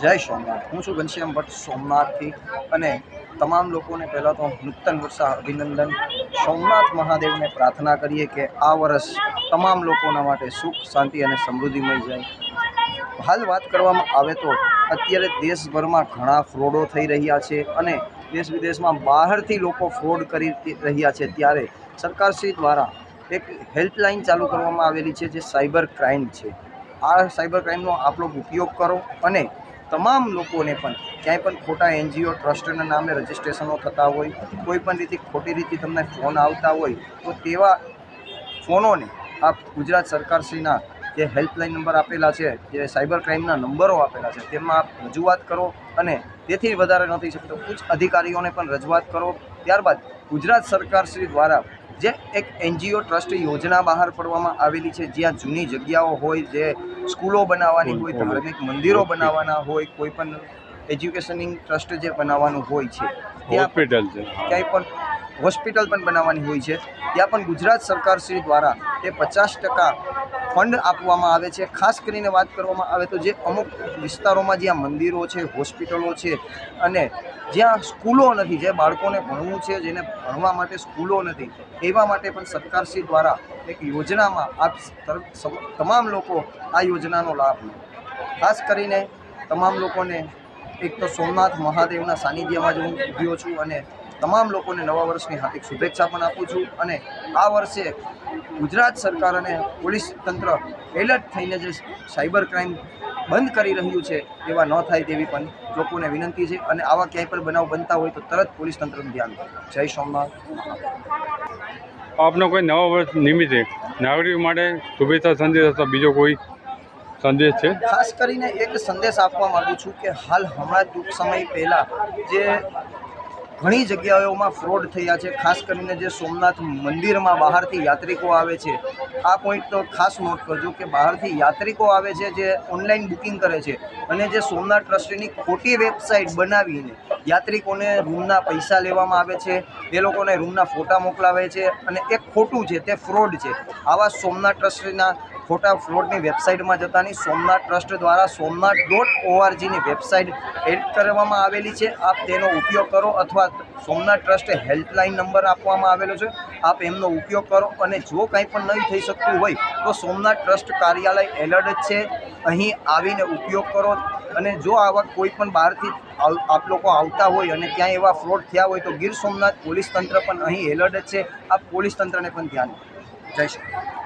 જય સોમનાથ। હું છું ઘનશ્યામ ભટ્ટ સોમનાથથી અને તમામ લોકોને પહેલાં તો નૂતન વર્ષા અભિનંદન। સોમનાથ મહાદેવને પ્રાર્થના કરીએ કે આ વર્ષ તમામ લોકોના માટે સુખ શાંતિ અને સમૃદ્ધિમય જાય। હાલ વાત કરવામાં આવે તો અત્યારે દેશભરમાં ઘણા ફ્રોડો થઈ રહ્યા છે અને દેશ વિદેશમાં બહારથી લોકો ફ્રોડ કરી રહ્યા છે, ત્યારે સરકારશ્રી દ્વારા એક હેલ્પલાઇન ચાલુ કરવામાં આવેલી છે જે સાયબર ક્રાઇમ છે। આ સાયબર ક્રાઇમનો આપ લોકો ઉપયોગ કરો અને તમામ લોકોને પણ ક્યાંય પણ ખોટા NGO ટ્રસ્ટના નામે રજિસ્ટ્રેશનો થતા હોય, કોઈ પણ રીતે ખોટી રીતે તમને ફોન આવતા હોય તો તેવા ફોનોને આપ ગુજરાત સરકારશ્રીના જે હેલ્પલાઇન નંબર આપેલા છે, જે સાયબર ક્રાઇમના નંબરો આપેલા છે, તેમાં આપ રજૂઆત કરો અને તેથી વધારે નથી શકતો ઉચ્ચ અધિકારીઓને પણ રજૂઆત કરો। ત્યારબાદ ગુજરાત સરકારશ્રી દ્વારા જે એક NGO ટ્રસ્ટ યોજના બહાર પાડવામાં આવેલી છે, જ્યાં જૂની જગ્યાઓ હોય, જે સ્કૂલો બનાવવાની હોય, ધાર્મિક મંદિરો બનાવવાના હોય, કોઈ પણ એજ્યુકેશનિંગ ટ્રસ્ટ જે બનાવવાનું હોય છે, ત્યાં ક્યાંય પણ હોસ્પિટલ પણ બનાવવાની હોય છે, ત્યાં પણ ગુજરાત સરકારશ્રી દ્વારા એ 50% ફંડ આપવામાં આવે છે। ખાસ કરીને વાત કરવામાં આવે તો જે અમુક વિસ્તારોમાં જ્યાં મંદિરો છે, હોસ્પિટલો છે અને જ્યાં સ્કૂલો નથી, જે બાળકોને ભણવું છે, જેને ભણવા માટે સ્કૂલો નથી, એવા માટે પણ સરકારશ્રી દ્વારા એક યોજનામાં આપ તમામ લોકો આ યોજનાનો લાભ લો। ખાસ કરીને તમામ લોકોને એક તો સોમનાથ મહાદેવના સાનિધ્યમાં જ હું ઉભ્યો છું અને તમામ લોકોને નવા વર્ષની હાર્દિક શુભેચ્છા પણ આપું છું અને આ વર્ષે ગુજરાત સરકાર અને પોલીસ તંત્ર એલર્ટ થઈને જે સાયબર ક્રાઇમ બંધ કરી રહ્યું છે એવા ન થાય તેવી પણ લોકોને વિનંતી છે અને આવા ક્યાંય પણ બનાવ બનતા હોય તો તરત પોલીસ તંત્રનું ધ્યાન રાખો। જય સોમનાથ। આપનો કોઈ નવા વર્ષ નિમિત્તે નાગરિક માટે શુભેચ્છા સંદેશ અથવા બીજો કોઈ સંદેશ છે? ખાસ કરીને એક સંદેશ આપવા માગું છું કે હાલ હમણાં ટૂંક સમય પહેલાં જે ઘણી જગ્યાઓમાં ફ્રોડ થયા છે, ખાસ કરીને જે સોમનાથ મંદિરમાં બહારથી યાત્રિકો આવે છે, આ પોઈન્ટ તો ખાસ નોટ કરજો કે બહારથી યાત્રિકો આવે છે જે ઓનલાઈન બુકિંગ કરે છે અને જે સોમનાથ ટ્રસ્ટની ખોટી વેબસાઇટ બનાવીને યાત્રિકોને રૂમના પૈસા લેવામાં આવે છે, એ લોકોને રૂમના ફોટા મોકલાવે છે અને એ ખોટું છે, તે ફ્રોડ છે। આવા સોમનાથ ટ્રસ્ટના ખોટા ફ્રોડની વેબસાઇટમાં જતાની સોમનાથ ટ્રસ્ટ દ્વારા somnath.orgની વેબસાઇટ એડ કરવામાં આવેલી છે, આપ તેનો ઉપયોગ કરો અથવા સોમનાથ ટ્રસ્ટે હેલ્પલાઇન નંબર આપવામાં આવેલો છે, આપ એમનો ઉપયોગ કરો અને જો કાંઈ પણ નહીં થઈ શકતું હોય તો સોમનાથ ટ્રસ્ટ કાર્યાલય એલર્ટ છે, અહીં આવીને ઉપયોગ કરો અને જો આવા કોઈ પણ બહારથી આપ લોકો આવતા હોય અને ક્યાંય એવા ફ્રોડ થયા હોય તો ગીર સોમનાથ પોલીસ તંત્ર પણ અહીં એલર્ટ છે, આપ પોલીસ તંત્રને પણ ધ્યાન આપો। જય શ્રી કૃષ્ણ।